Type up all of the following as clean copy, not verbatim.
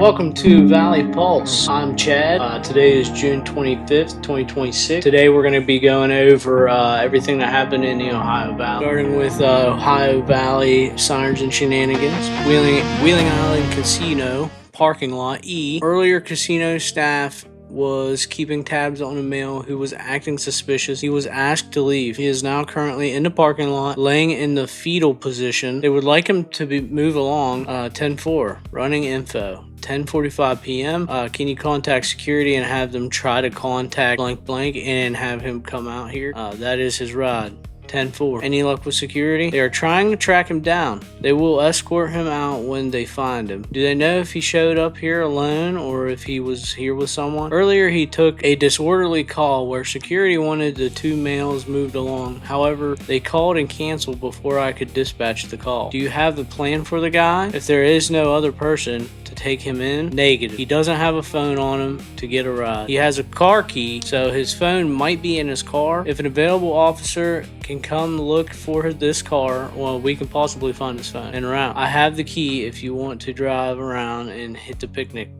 Welcome to Valley Pulse. I'm Chad. Today is June 25th, 2026. Today we're going to be going over everything that happened in the Ohio Valley. Starting with Ohio Valley Sirens and Shenanigans. Wheeling Island Casino parking lot E. Earlier casino staff was keeping tabs on a male who was acting suspicious. He was asked to leave. He is now currently in the parking lot, laying in the fetal position. They would like him to move along. 10-4, running info. 10:45 p.m. Can you contact security and have them try to contact blank blank and have him come out here? That is his ride. 10-4. Any luck with security? They are trying to track him down. They will escort him out when they find him. Do they know if he showed up here alone or if he was here with someone? Earlier, he took a disorderly call where security wanted the two males moved along. However, they called and canceled before I could dispatch the call. Do you have a plan for the guy? If there is no other person to take him in? Negative. He doesn't have a phone on him to get a ride. He has a car key, so his phone might be in his car. If an available officer can come look for this car, well, we can possibly find his phone en route. I have the key if you want to drive around and hit the panic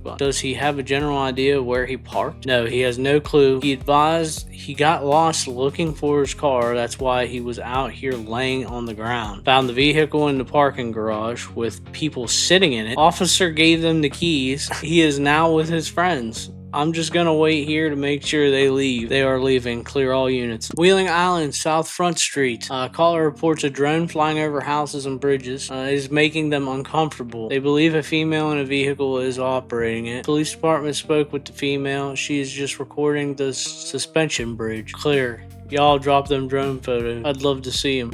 button. Does he have a general idea of where he parked? No, he has no clue. He advised he got lost looking for his car. That's why he was out here laying on the ground. Found the vehicle in the parking garage with people sitting in it. Officer gave them the keys. He is now with his friends. I'm just gonna wait here to make sure they leave. They are leaving. Clear all units. Wheeling Island, South Front Street. Caller reports a drone flying over houses and bridges is making them uncomfortable. They believe a female in a vehicle is operating it. Police department spoke with the female. She is just recording the suspension bridge. Clear. Y'all drop them drone photos. I'd love to see them.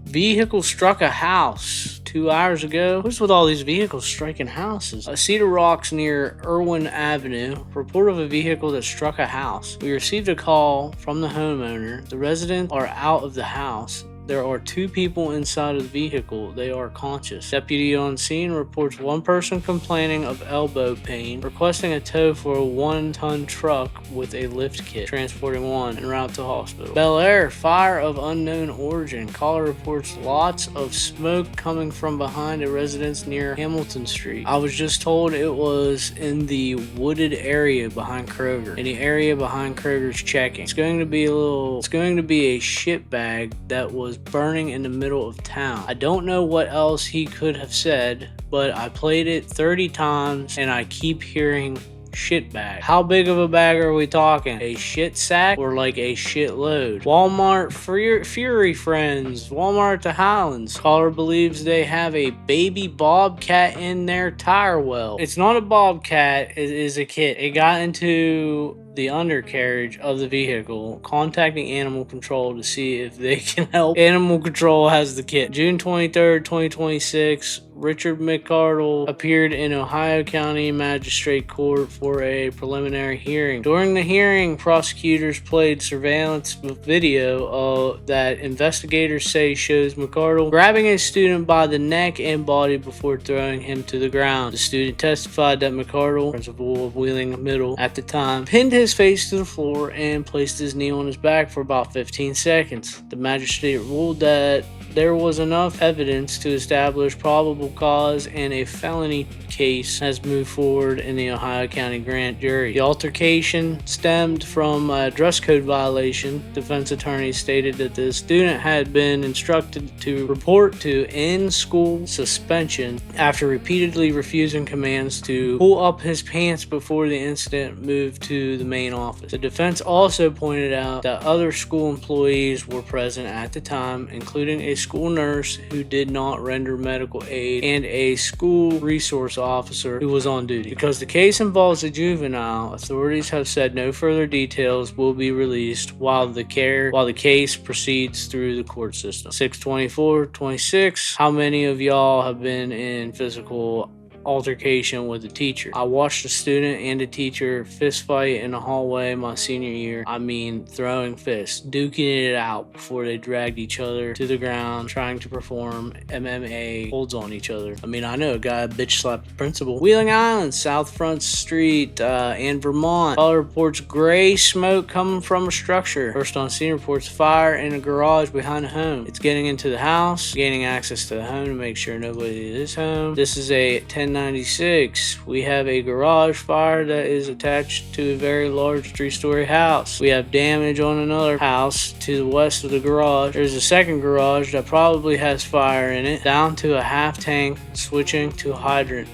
Vehicle struck a house 2 hours ago. What's with all these vehicles striking houses? Cedar Rocks near Irwin Avenue. Report of a vehicle that struck a house. We received a call from the homeowner. The residents are out of the house. There are two people inside of the vehicle. They are conscious. Deputy on scene reports one person complaining of elbow pain, requesting a tow for a 1-ton truck with a lift kit, transporting one en route to hospital. Bel Air, fire of unknown origin. Caller reports lots of smoke coming from behind a residence near Hamilton Street. I was just told it was in the wooded area behind Kroger. In the area behind Kroger's checking. It's going to be a shit bag that was burning in the middle of town. I don't know what else he could have said, but I played it 30 times and I keep hearing shit bag. How big of a bag are we talking? A shit sack or like a shit load? Walmart Fury friends. Walmart to Highlands. Caller believes they have a baby bobcat in their tire well. It's not a bobcat, it is a kit. It got into the undercarriage of the vehicle, contacting animal control to see if they can help. Animal control has the kit. June 23rd, 2026, Richard McCardle appeared in Ohio County Magistrate Court for a preliminary hearing. During the hearing, prosecutors played surveillance video that investigators say shows McCardle grabbing a student by the neck and body before throwing him to the ground. The student testified that McCardle, principal of Wheeling Middle at the time, pinned his face to the floor and placed his knee on his back for about 15 seconds. The magistrate ruled that there was enough evidence to establish probable cause and a felony case has moved forward in the Ohio County grand jury. The altercation stemmed from a dress code violation. Defense attorneys stated that the student had been instructed to report to in-school suspension after repeatedly refusing commands to pull up his pants before the incident moved to the main office. The defense also pointed out that other school employees were present at the time, including a school nurse who did not render medical aid and a school resource officer who was on duty. Because the case involves a juvenile, authorities have said no further details will be released while the case proceeds through the court system. 6/24/26. How many of y'all have been in physical altercation with a teacher? I watched a student and a teacher fist fight in the hallway my senior year. I mean, throwing fists, duking it out before they dragged each other to the ground, trying to perform MMA holds on each other. I mean, I know a guy bitch slapped the principal. Wheeling Island, South Front Street, and Vermont. Caller reports gray smoke coming from a structure. First on scene reports fire in a garage behind the home. It's getting into the house, gaining access to the home to make sure nobody is home. This is a 10 1096, we have a garage fire that is attached to a very large 3-story house. We have damage on another house to the west of the garage. There's a second garage that probably has fire in it, down to a half tank, switching to hydrant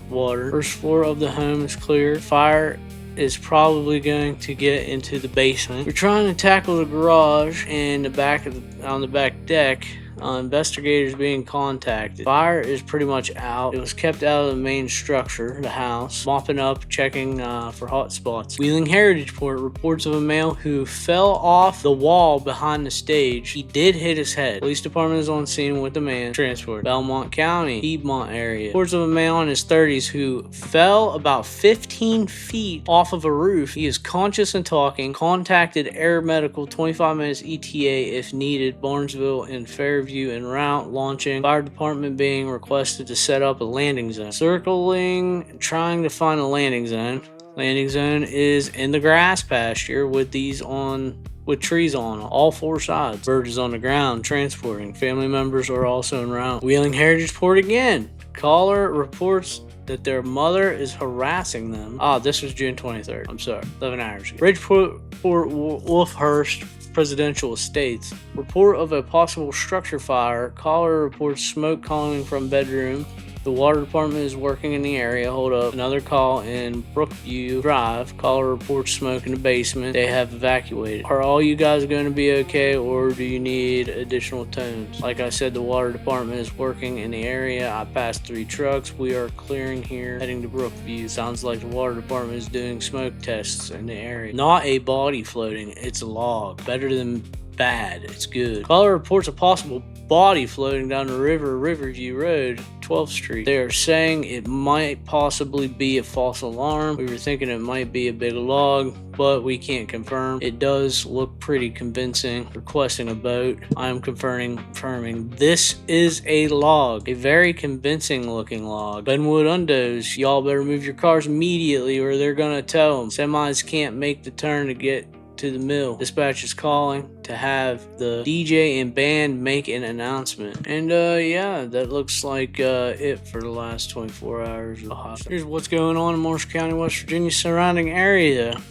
water. First floor of the home is clear. Fire is probably going to get into the basement. We're trying to tackle the garage and on the back deck. Investigators being contacted. Fire is pretty much out. It was kept out of the main structure, the house. Mopping up, checking for hot spots. Wheeling Heritage Port reports of a male who fell off the wall behind the stage. He did hit his head. Police department is on scene with the man. Transport. Belmont County, Piedmont area. Reports of a male in his 30s who fell about 15 feet off of a roof. He is conscious and talking. Contacted Air Medical 25 minutes ETA if needed. Barnesville and Fairview en route, launching. Fire department being requested to set up a landing zone. Circling, trying to find a landing zone. Landing zone is in the grass pasture with trees on all 4 sides. Bird is on the ground transporting. Family members are also en route. Wheeling Heritage Port again. Caller reports that their mother is harassing them. This was June 23rd. I'm sorry, 11 hours ago. Bridgeport, Wolfhurst Presidential Estates. Report of a possible structure fire. Caller reports smoke coming from bedroom. The water department is working in the area. Hold up. Another call in Brookview Drive. Caller reports smoke in the basement. They have evacuated. Are all you guys going to be okay, or do you need additional tones? Like I said, the water department is working in the area. I passed 3 trucks. We are clearing here, heading to Brookview. Sounds like the water department is doing smoke tests in the area. Not a body floating. It's a log. Better than bad. It's good. Caller reports a possible body floating down the Riverview Road, 12th Street. They are saying it might possibly be a false alarm. We were thinking it might be a big log, but we can't confirm. It does look pretty convincing. Requesting a boat. I am confirming this is a log, a very convincing looking log. Benwood Undos, y'all better move your cars immediately or they're gonna tow them. Semis can't make the turn to get to the mill. Dispatch is calling to have the DJ and band make an announcement. And yeah, that looks like it for the last 24 hours. Here's what's going on in Marshall County, West Virginia, surrounding area.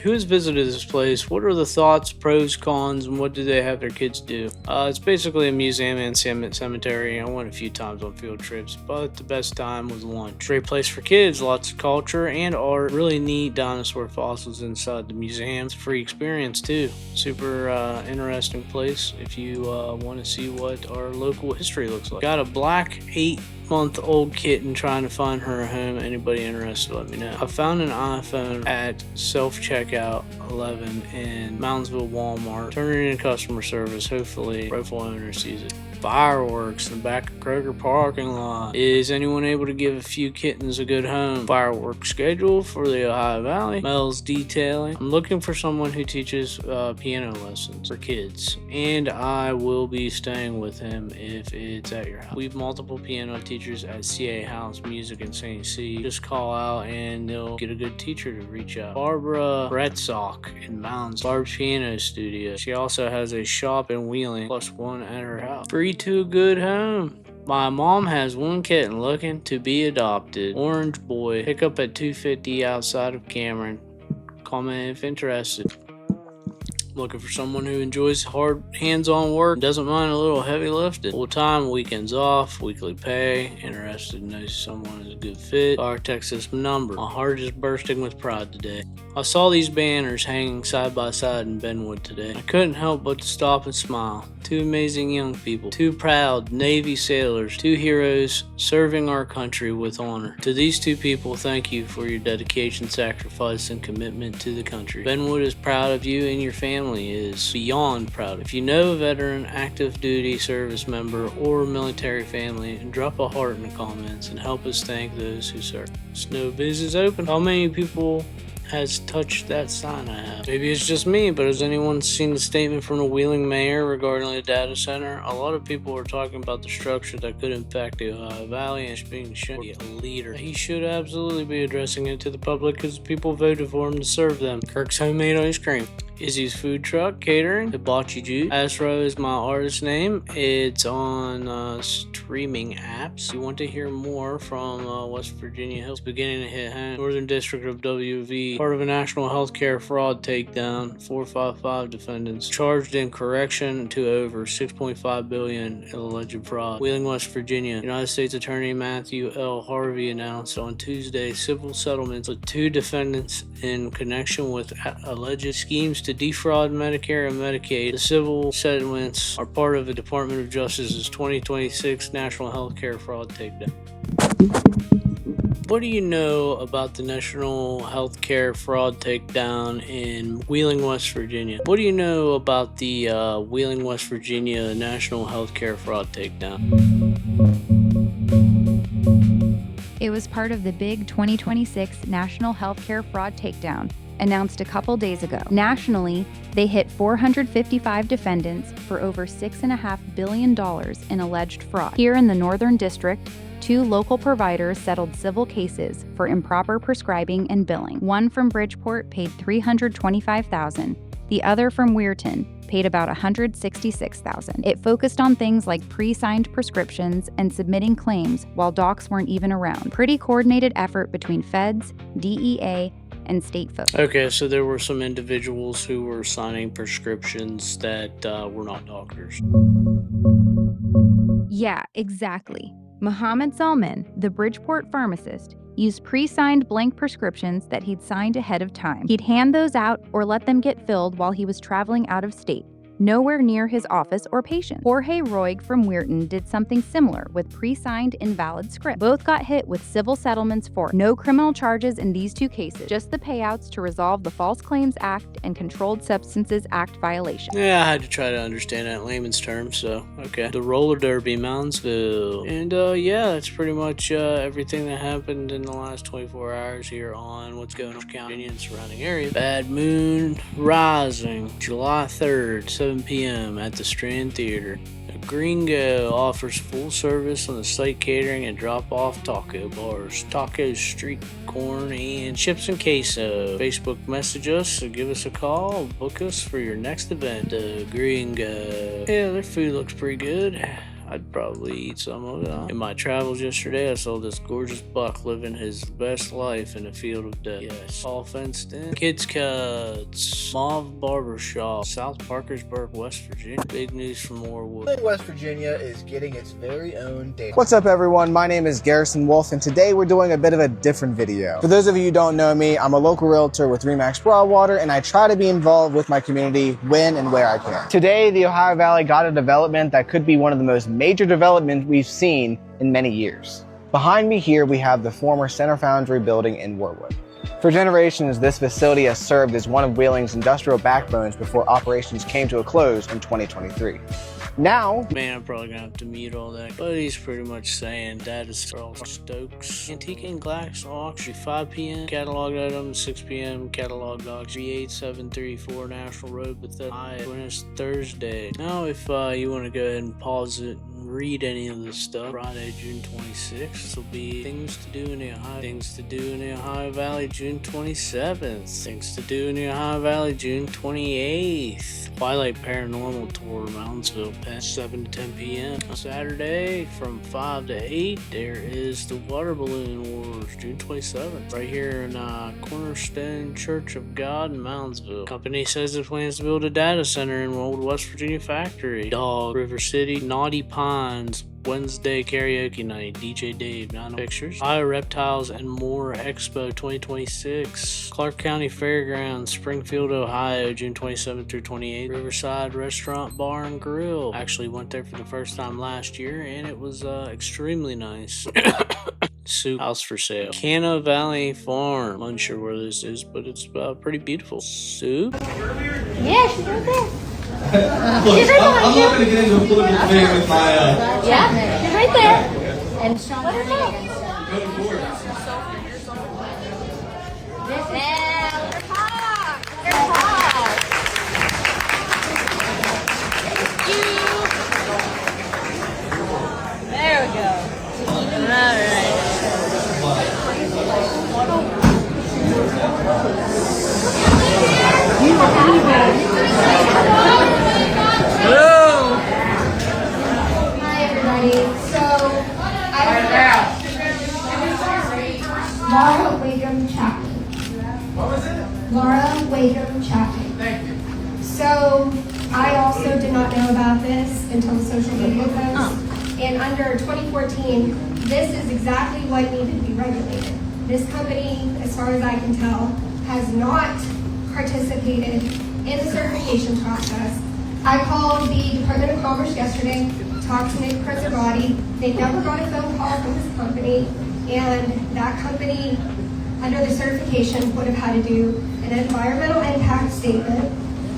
Who has visited this place? What are the thoughts, pros, cons, and what do they have their kids do? It's basically a museum and cemetery. I went a few times on field trips, but the best time was lunch. Great place for kids, lots of culture and art. Really neat dinosaur fossils inside the museum. It's a free experience too. Super interesting place if you want to see what our local history looks like. Got a black 8-month-old kitten trying to find her a home. Anybody interested, let me know. I found an iPhone at self-checkout 11 in Moundsville Walmart. Turn it in customer service. Hopefully rightful owner sees it. Fireworks in the back of Kroger parking lot. Is anyone able to give a few kittens a good home? Fireworks schedule for the Ohio Valley. Mel's Detailing. I'm looking for someone who teaches piano lessons for kids, and I will be staying with him if it's at your house. We have multiple piano teachers at CA House Music in St. C. Just call out and they'll get a good teacher to reach out. Barbara Brettsock in Mounds. Barb's Piano Studio. She also has a shop in Wheeling, plus one at her house. Free to a good home. My mom has one kitten looking to be adopted. Orange boy. Pick up at 250 outside of Cameron. Comment if interested. Looking for someone who enjoys hard hands-on work, doesn't mind a little heavy lifting. Full time, weekends off, weekly pay. Interested to know someone is a good fit. Our Texas number. My heart is bursting with pride today. I saw these banners hanging side by side in Benwood today. I couldn't help but to stop and smile. 2 amazing young people, 2 proud Navy sailors, 2 heroes serving our country with honor. To these 2 people, thank you for your dedication, sacrifice, and commitment to the country. Benwood is proud of you, and your family is beyond proud. If you know a veteran, active duty service member, or military family, drop a heart in the comments and help us thank those who serve. Snow Biz is open. How many people has touched that sign I have? Maybe it's just me, but has anyone seen the statement from the Wheeling mayor regarding the data center? A lot of people are talking about the structure that could impact the Ohio Valley and being shown to be a leader. He should absolutely be addressing it to the public because people voted for him to serve them. Kirk's Homemade Ice Cream. Izzy's Food Truck Catering, Hibachi Juice. Astro is my artist name. It's on streaming apps. If you want to hear more from West Virginia Health, beginning to hit home. Northern District of WV, part of a national healthcare fraud takedown. 455 defendants charged in correction to over $6.5 billion in alleged fraud. Wheeling, West Virginia. United States Attorney Matthew L. Harvey announced on Tuesday civil settlements with 2 defendants in connection with alleged schemes to defraud Medicare and Medicaid. The civil settlements are part of the Department of Justice's 2026 National Healthcare Fraud Takedown. What do you know about the National Healthcare Fraud Takedown in Wheeling, West Virginia? What do you know about the Wheeling, West Virginia National Healthcare Fraud Takedown? It was part of the big 2026 National Healthcare Fraud Takedown, announced a couple days ago. Nationally, they hit 455 defendants for over $6.5 billion in alleged fraud. Here in the Northern District, 2 local providers settled civil cases for improper prescribing and billing. One from Bridgeport paid $325,000. The other from Weirton paid about $166,000. It focused on things like pre-signed prescriptions and submitting claims while docs weren't even around. Pretty coordinated effort between feds, DEA, and state folks. Okay, so there were some individuals who were signing prescriptions that were not doctors. Yeah, exactly. Muhammad Salman, the Bridgeport pharmacist, used pre-signed blank prescriptions that he'd signed ahead of time. He'd hand those out or let them get filled while he was traveling out of state, nowhere near his office or patients. Jorge Roig from Weirton did something similar with pre-signed invalid scripts. Both got hit with civil settlements for it. No criminal charges in these 2 cases, just the payouts to resolve the False Claims Act and Controlled Substances Act violation. Yeah, I had to try to understand that in layman's terms, so, okay. The roller derby, Moundsville. And, yeah, that's pretty much everything that happened in the last 24 hours here on what's going on in County and surrounding areas. Bad Moon Rising, July 3rd, 7 p.m. at the Strand Theater. Gringo offers full service on the site catering and drop-off taco bars, tacos, street corn, and chips and queso. Facebook message us or give us a call. Book us for your next event. Gringo. Yeah, their food looks pretty good. I'd probably eat some of it. In my travels yesterday, I saw this gorgeous buck living his best life in a field of death. Yes, all fenced in. Kids Cuts, Mauve Barbershop, South Parkersburg, West Virginia. Big news from Warwood. West Virginia is getting its very own data. What's up, everyone? My name is Garrison Wolf, and today we're doing a bit of a different video. For those of you who don't know me, I'm a local realtor with Remax Broadwater, and I try to be involved with my community when and where I can. Today, the Ohio Valley got a development that could be one of the most major development we've seen in many years. Behind me here, we have the former Center Foundry building in Warwood. For generations, this facility has served as one of Wheeling's industrial backbones before operations came to a close in 2023. Now, man, I'm probably gonna have to mute all that, but he's pretty much saying that is Earl Stokes. Antique and Glass Auction, 5 p.m. Catalog items, 6 p.m. Catalog docs, 38734 National Road, Bethesda. When it's Thursday. Now, if you want to go ahead and pause it and read any of this stuff, Friday, June 26th, this will be Things to Do in the Ohio. Things to Do in the Ohio Valley, June 27th. Things to Do in the Ohio Valley, June 28th. Twilight Paranormal Tour, Moundsville, past 7 to 10 p.m. On Saturday, from 5 to 8, there is the Water Balloon Wars, June 27th, right here in Cornerstone Church of God in Moundsville. Company says it plans to build a data center in old West Virginia factory. Dog, River City, Naughty Pines, Wednesday karaoke night, DJ Dave, 9 Pictures, Ohio Reptiles and More Expo 2026, Clark County Fairgrounds, Springfield, Ohio, June 27th through 28th, Riverside Restaurant, Bar and Grill. Actually went there for the first time last year, and it was extremely nice. Soup house for sale. Canna Valley Farm. Unsure where this is, but it's pretty beautiful. Soup. Yeah, she's right there. Look, I'm not going to get into a political debate with my... Yeah, she's right there. And Shenanigans. There we go. All right. Laura Wiggum Chapman. What was it? Laura Wiggum Chapman. Thank you. So I also did not know about this until the social media post. And under 2014, this is exactly what needed to be regulated. This company, as far as I can tell, has not participated in the certification process. I called the Department of Commerce yesterday, talked to Nick Preservati. They never got a phone call from this company, and that company, under the certification, would have had to do an environmental impact statement,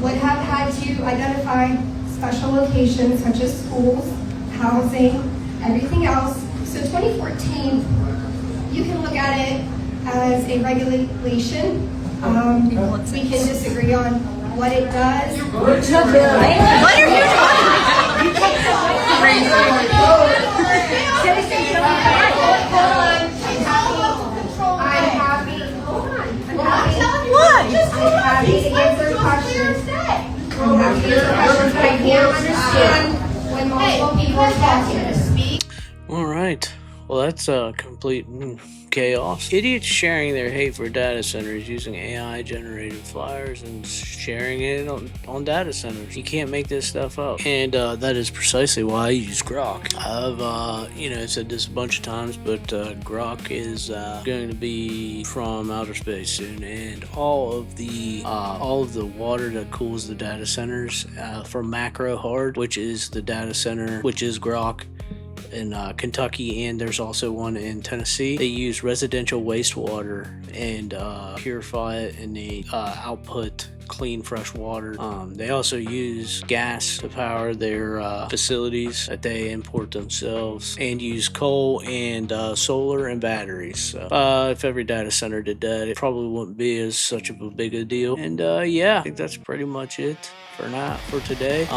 would have had to identify special locations such as schools, housing, everything else. So 2014, you can look at it as a regulation. We can disagree on what it does. What are you doing? You take the crazy. I'm happy. Hold on. What? I'm happy to answer questions. I'm happy to answer questions, but I can't understand when multiple people are talking to speak. All right. Well, that's complete chaos. Idiots sharing their hate for data centers using AI-generated flyers and sharing it on data centers. You can't make this stuff up. And that is precisely why I use Grok. I've, said this a bunch of times, but Grok is going to be from outer space soon, and all of the water that cools the data centers from Macro Hard, which is the data center, which is Grok, in Kentucky, and there's also one in Tennessee. They use residential wastewater and purify it, and they output clean fresh water. They also use gas to power their facilities that they import themselves, and use coal and solar and batteries. So if every data center did that, it probably wouldn't be as such of a big a deal. And yeah, I think that's pretty much it for today.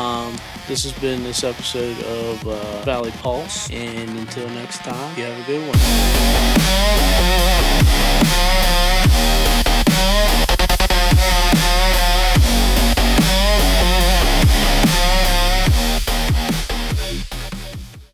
This has been this episode of Valley Pulse, and until next time, you have a good one.